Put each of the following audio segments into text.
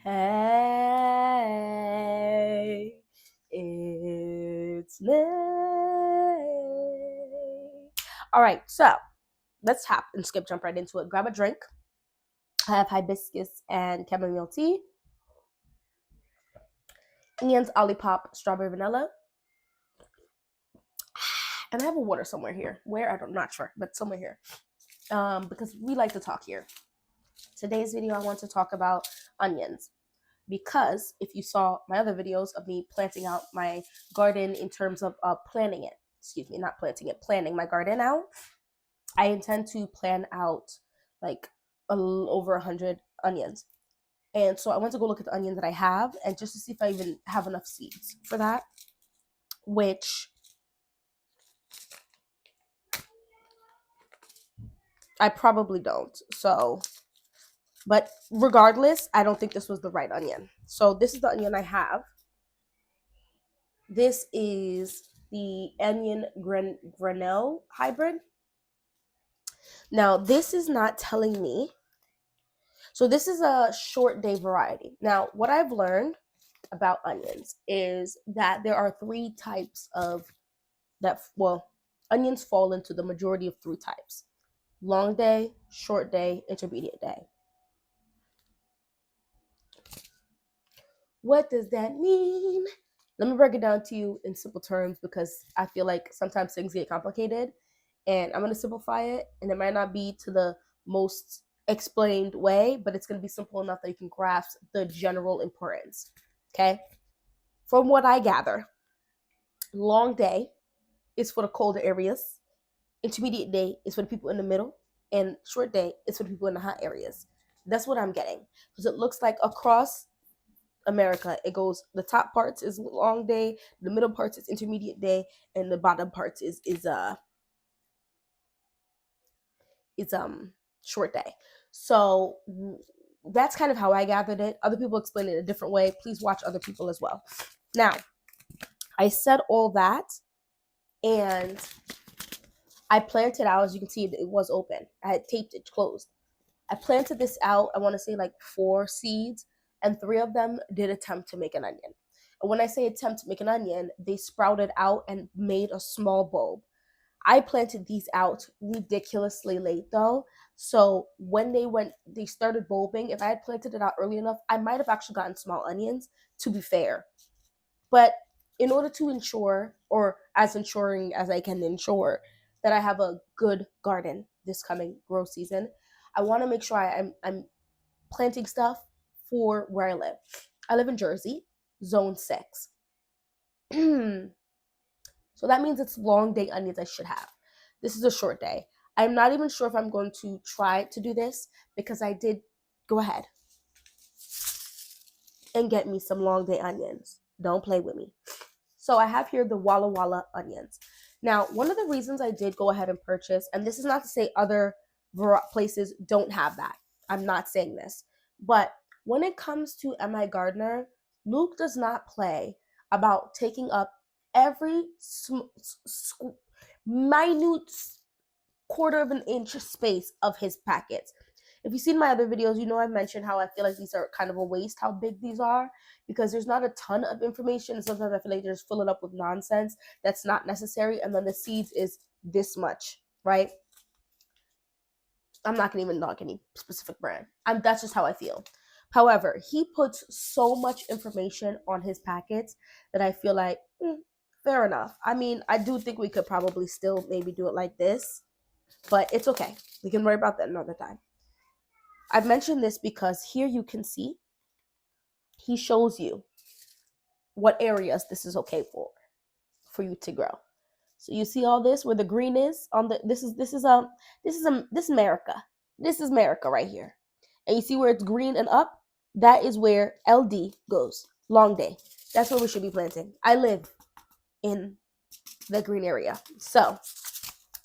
Hey, it's May. All right, so let's tap and skip jump right into it. Grab a drink. I have hibiscus and chamomile tea. Ian's Olipop strawberry vanilla. And I have a water somewhere here. Where? I'm not sure, but somewhere here. Because we like to talk here. Today's video, I want to talk about onions. Because if you saw my other videos of me planting out my garden in terms of planning it, not planting it, planning my garden out, I intend to plan out like over 100 onions. And so I went to go look at the onions that I have and just to see if I even have enough seeds for that, which I probably don't. So, but regardless, I don't think this was the right onion. So this is the onion I have. This is the onion Grenelle hybrid. Now, this is not telling me. So this is a short day variety. Now, what I've learned about onions is that there are three types of onions fall into the majority of three types: long day, short day, intermediate day. What does that mean? Let me break it down to you in simple terms because I feel like sometimes things get complicated, and I'm going to simplify it, and it might not be to the most explained way, but it's going to be simple enough that you can grasp the general importance. Okay? From what I gather, long day is for the colder areas, intermediate day is for the people in the middle, and short day is for the people in the hot areas. That's what I'm getting. Because it looks like across America, it goes, the top parts is long day, the middle parts is intermediate day, and the bottom parts is short day. So that's kind of how I gathered it. Other people explain it a different way. Please watch other people as well. Now, I said all that, and I planted out. As you can see, it was open. I had taped it closed. I planted this out, I want to say like 4 seeds, and 3 of them did attempt to make an onion. And when I say attempt to make an onion, they sprouted out and made a small bulb. I planted these out ridiculously late though. So when they started bulbing, if I had planted it out early enough, I might have actually gotten small onions, to be fair. But in order to ensure, or as ensuring as I can ensure, that I have a good garden this coming grow season, I want to make sure I'm planting stuff for where I live. I live in Jersey, zone 6. So that means it's long day onions I should have. This is a short day. I'm not even sure if I'm going to try to do this because I did go ahead and get me some long day onions. Don't play with me. So I have here the Walla Walla onions. Now, one of the reasons I did go ahead and purchase, and this is not to say other places don't have that. I'm not saying this. But when it comes to M.I. Gardner, Luke does not play about taking up every minute quarter of an inch space of his packets. If you've seen my other videos, you know I've mentioned how I feel like these are kind of a waste, how big these are, because there's not a ton of information, and sometimes I feel like they're just filling up with nonsense that's not necessary, and then the seeds is this much, right? I'm not going to even knock any specific brand. That's just how I feel. However, he puts so much information on his packets that I feel like, fair enough. I mean, I do think we could probably still maybe do it like this, but it's okay. We can worry about that another time. I've mentioned this because here you can see he shows you what areas this is okay for you to grow. So you see all this where the green is on the this is America. This is America right here. And you see where it's green and up? That is where LD goes. Long day. That's where we should be planting. I live in the green area. So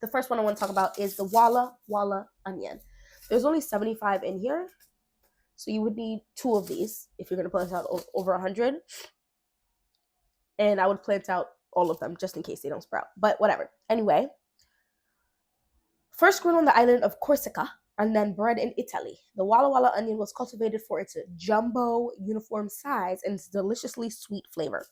the first one I want to talk about is the Walla Walla onion. There's only 75 in here. So you would need 2 of these if you're going to plant out over 100. And I would plant out all of them just in case they don't sprout. But whatever. Anyway, first grown on the island of Corsica and then bred in Italy. The Walla Walla onion was cultivated for its jumbo uniform size and its deliciously sweet flavor.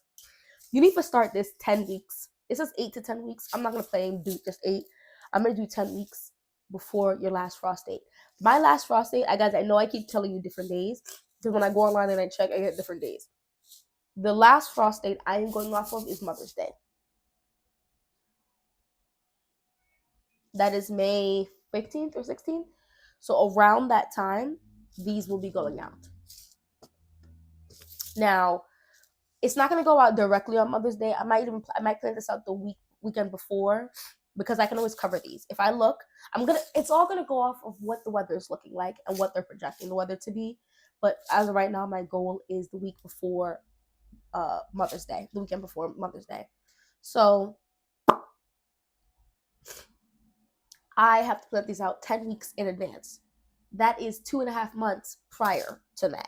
You need to start this 10 weeks. It says 8 to 10 weeks. I'm not going to play and do just 8. I'm going to do 10 weeks before your last frost date. My last frost date, guys, I know I keep telling you different days because when I go online and I check, I get different days. The last frost date I am going off of is Mother's Day. That is May 15th or 16th. So around that time, these will be going out. Now, it's not going to go out directly on Mother's Day. I might plan this out the weekend before because I can always cover these. If I look, it's all gonna go off of what the weather is looking like and what they're projecting the weather to be. But as of right now, my goal is the week before Mother's Day, the weekend before Mother's Day. So I have to plant these out 10 weeks in advance. That is 2.5 months prior to May.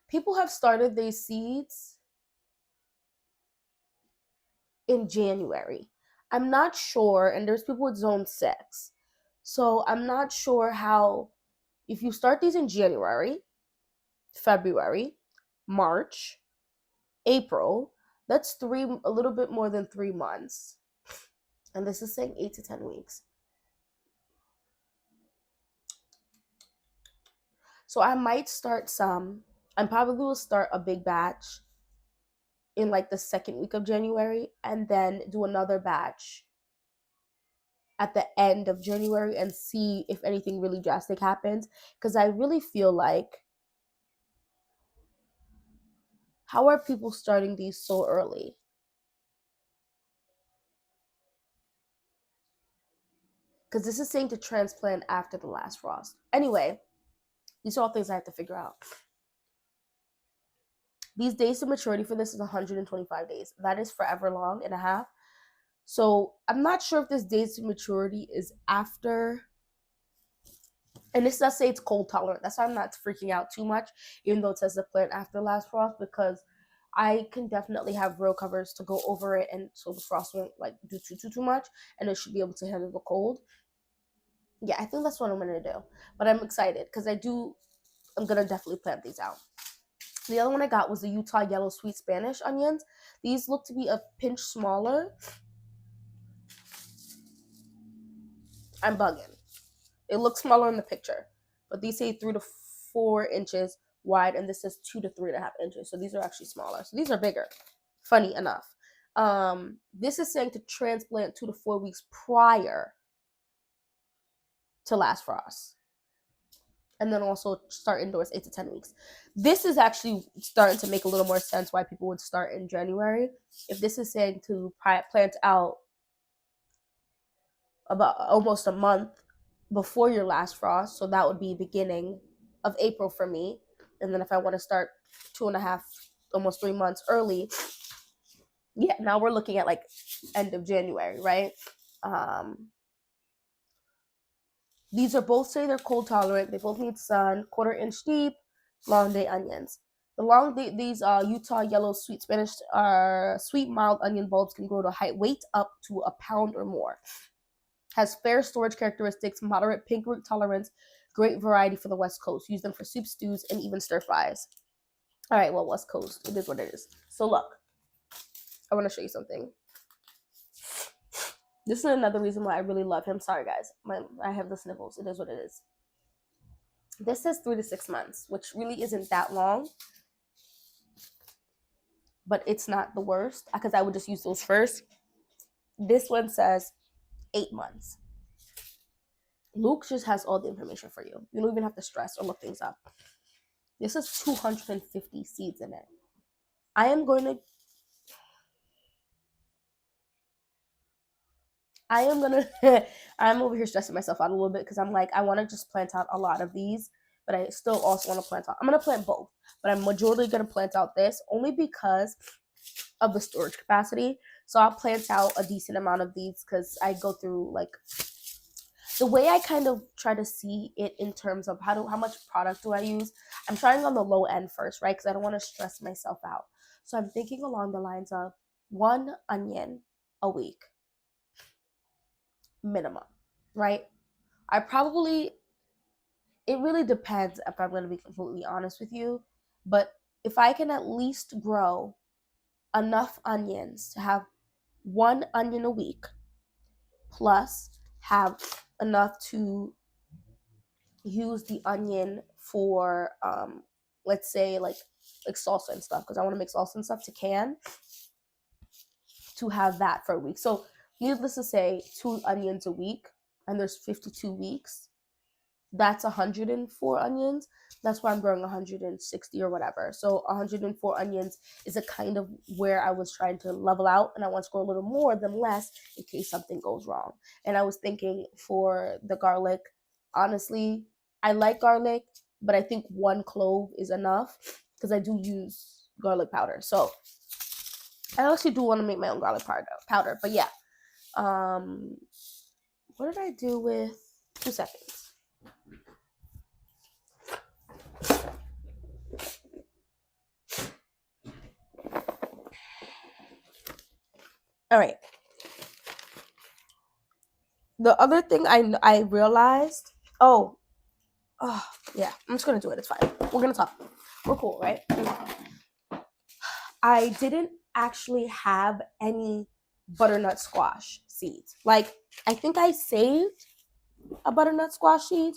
People have started these seeds in January. I'm not sure, and there's people with zone 6. So I'm not sure how, if you start these in January, February, March, April, that's a little bit more than 3 months. And this is saying 8 to 10 weeks. So I might start some. I probably will start a big batch in like the second week of January and then do another batch at the end of January and see if anything really drastic happens. Because I really feel like, how are people starting these so early? Because this is saying to transplant after the last frost. Anyway, these are all things I have to figure out. These days to maturity for this is 125 days. That is forever long and a half. So I'm not sure if this days to maturity is after. And this does say it's cold tolerant. That's why I'm not freaking out too much, even though it says the plant after last frost, because I can definitely have real covers to go over it, and so the frost won't like do too much, and it should be able to handle the cold. Yeah, I think that's what I'm gonna do. But I'm excited because I'm gonna definitely plant these out. The other one I got was the Utah Yellow Sweet Spanish onions. These look to be a pinch smaller. I'm bugging. It looks smaller in the picture, but these say 3 to 4 inches wide, and this says 2 to 3.5 inches. So these are actually smaller. So these are bigger. Funny enough. This is saying to transplant 2 to 4 weeks prior to last frost, and then also start indoors 8 to 10 weeks. This is actually starting to make a little more sense why people would start in January. If this is saying to plant out about almost a month before your last frost, so that would be beginning of April for me. And then if I want to start 2.5, almost 3 months early, yeah, now we're looking at like end of January, right? These are both say they're cold tolerant. They both need sun, 1/4 inch deep, long day onions. These Utah Yellow Sweet Spanish sweet mild onion bulbs can grow to weight up to a pound or more. Has fair storage characteristics, moderate pink root tolerance, great variety for the West Coast. Use them for soup, stews, and even stir fries. All right, well, West Coast, it is what it is. So look, I want to show you something. This is another reason why I really love him. Sorry, guys. I have the sniffles. It is what it is. This says 3 to 6 months, which really isn't that long. But it's not the worst because I would just use those first. This one says 8 months. Luke just has all the information for you. You don't even have to stress or look things up. This has 250 seeds in it. I'm over here stressing myself out a little bit because I'm like, I want to just plant out a lot of these, but I still also want to plant out. I'm going to plant both, but I'm majorly going to plant out this only because of the storage capacity. So I'll plant out a decent amount of these because I go through like the way I kind of try to see it in terms of how much product do I use. I'm trying on the low end first, right? Because I don't want to stress myself out. So I'm thinking along the lines of 1 onion a week minimum, right? I probably, it really depends if I'm going to be completely honest with you, but if I can at least grow enough onions to have one onion a week, plus have enough to use the onion for let's say like salsa and stuff, because I want to make salsa and stuff to can, to have that for a week. So needless to say, 2 onions a week, and there's 52 weeks. That's 104 onions. That's why I'm growing 160 or whatever. So 104 onions is a kind of where I was trying to level out, and I want to grow a little more than less in case something goes wrong. And I was thinking for the garlic, honestly, I like garlic, but I think 1 clove is enough because I do use garlic powder. So I actually do want to make my own garlic powder. But yeah, what did I do with 2 seconds? All right. The other thing I realized, oh yeah, I'm just gonna do it. It's fine. We're gonna talk. We're cool, right? I didn't actually have any butternut squash seeds. Like, I think I saved a butternut squash seed,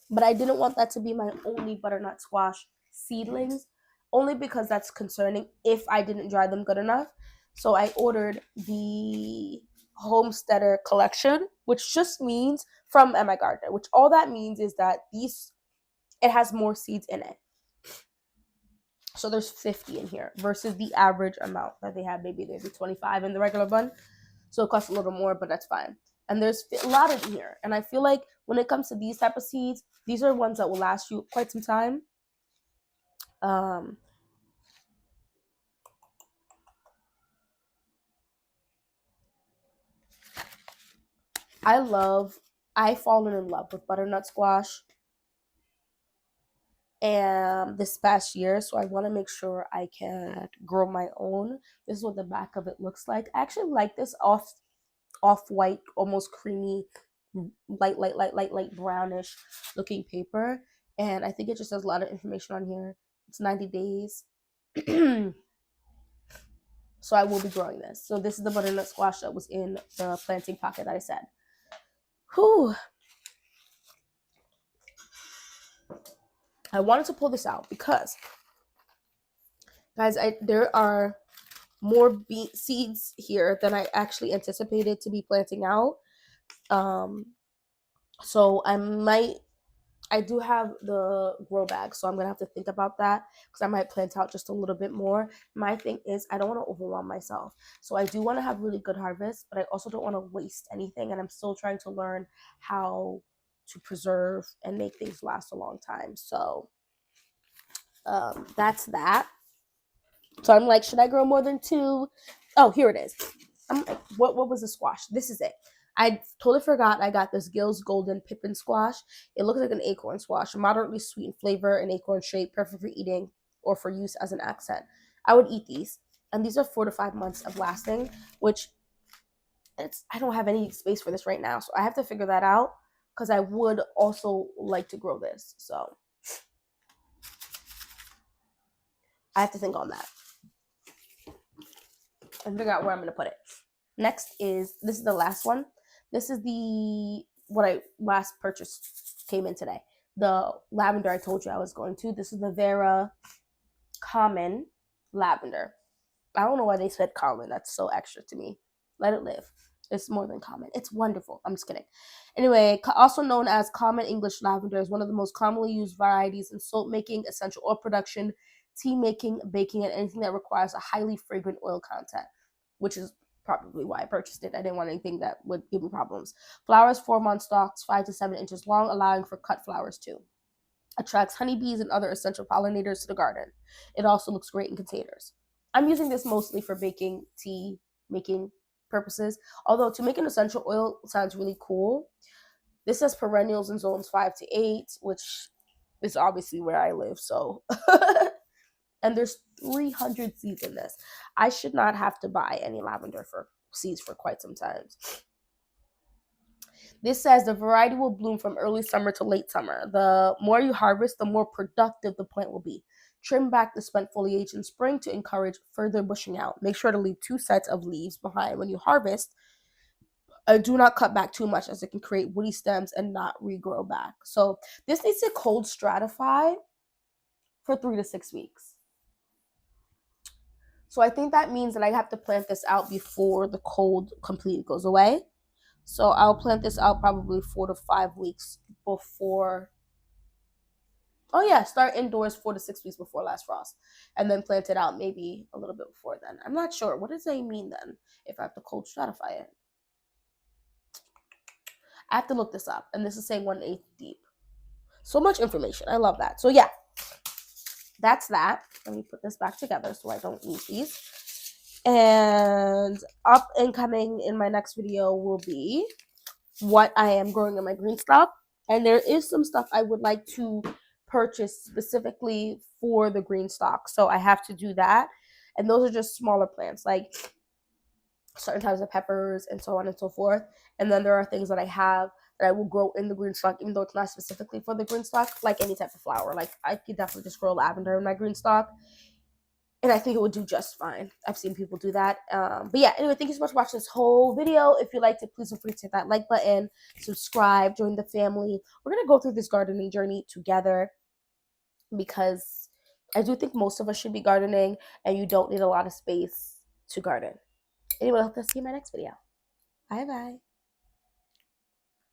but I didn't want that to be my only butternut squash seedlings, only because that's concerning if I didn't dry them good enough. So I ordered the Homesteader collection, which just means from Emma Gardner, which all that means is that it has more seeds in it. So there's 50 in here versus the average amount that they have. Maybe there's 25 in the regular bun. So it costs a little more, but that's fine. And there's a lot in here. And I feel like when it comes to these type of seeds, these are ones that will last you quite some time. I've fallen in love with butternut squash and this past year, so I want to make sure I can grow my own. This is what the back of it looks like. I actually like this off-white, almost creamy, light brownish looking paper, and I think it just has a lot of information on here. It's 90 days. So I will be growing this. So this is the butternut squash that was in the planting pocket that I said. Whew. I wanted to pull this out because, guys, there are more seeds here than I actually anticipated to be planting out. So I do have the grow bag, so I'm gonna have to think about that because I might plant out just a little bit more. My thing is I don't want to overwhelm myself, so I do want to have really good harvests, but I also don't want to waste anything, and I'm still trying to learn how to preserve and make things last a long time. So that's that. So I'm like, should I grow more than 2? Oh, here it is. I'm like, what was the squash? This is it. I totally forgot I got this Gills Golden Pippin squash. It looks like an acorn squash, moderately sweet in flavor and acorn shape, perfect for eating or for use as an accent. I would eat these. And these are 4 to 5 months of lasting, which I don't have any space for this right now. So I have to figure that out because I would also like to grow this. So I have to think on that and figure out where I'm going to put it. Next this is the last one. This is what I last purchased, came in today. The lavender I told you I was going to. This is the Vera Common Lavender. I don't know why they said common. That's so extra to me. Let it live. It's more than common. It's wonderful. I'm just kidding. Anyway, also known as common English lavender, is one of the most commonly used varieties in soap making, essential oil production, tea making, baking, and anything that requires a highly fragrant oil content, which is probably why I purchased it. I didn't want anything that would give me problems. Flowers form on stalks 5 to 7 inches long, allowing for cut flowers too. Attracts honeybees and other essential pollinators to the garden. It also looks great in containers. I'm using this mostly for baking, tea making purposes, although to make an essential oil sounds really cool. This says perennials in zones 5 to 8, which is obviously where I live, so and there's 300 seeds in this. I should not have to buy any lavender for seeds for quite some time. This says the variety will bloom from early summer to late summer. The more you harvest, the more productive the plant will be. Trim back the spent foliage in spring to encourage further bushing out. Make sure to leave 2 sets of leaves behind when you harvest. Do not cut back too much as it can create woody stems and not regrow back. So this needs to cold stratify for 3 to 6 weeks. So I think that means that I have to plant this out before the cold completely goes away. So I'll plant this out probably 4 to 5 weeks before. Oh yeah, start indoors 4 to 6 weeks before last frost, and then plant it out maybe a little bit before then. I'm not sure. What does they mean then if I have to cold stratify it? I have to look this up, and this is saying 1/8 deep. So much information. I love that. So yeah, that's that. Let me put this back together so I don't lose these. And up and coming in my next video will be what I am growing in my green stock. And there is some stuff I would like to purchase specifically for the green stock. So I have to do that. And those are just smaller plants, like certain types of peppers and so on and so forth. And then there are things that I have that I will grow in the green stock, even though it's not specifically for the green stock, like any type of flower. Like I could definitely just grow lavender in my green stock, and I think it would do just fine. I've seen people do that. But yeah, anyway, thank you so much for watching this whole video. If you liked it, please feel free to hit that like button, subscribe, join the family. We're going to go through this gardening journey together because I do think most of us should be gardening, and you don't need a lot of space to garden. Anyway, I hope to see you in my next video. Bye-bye.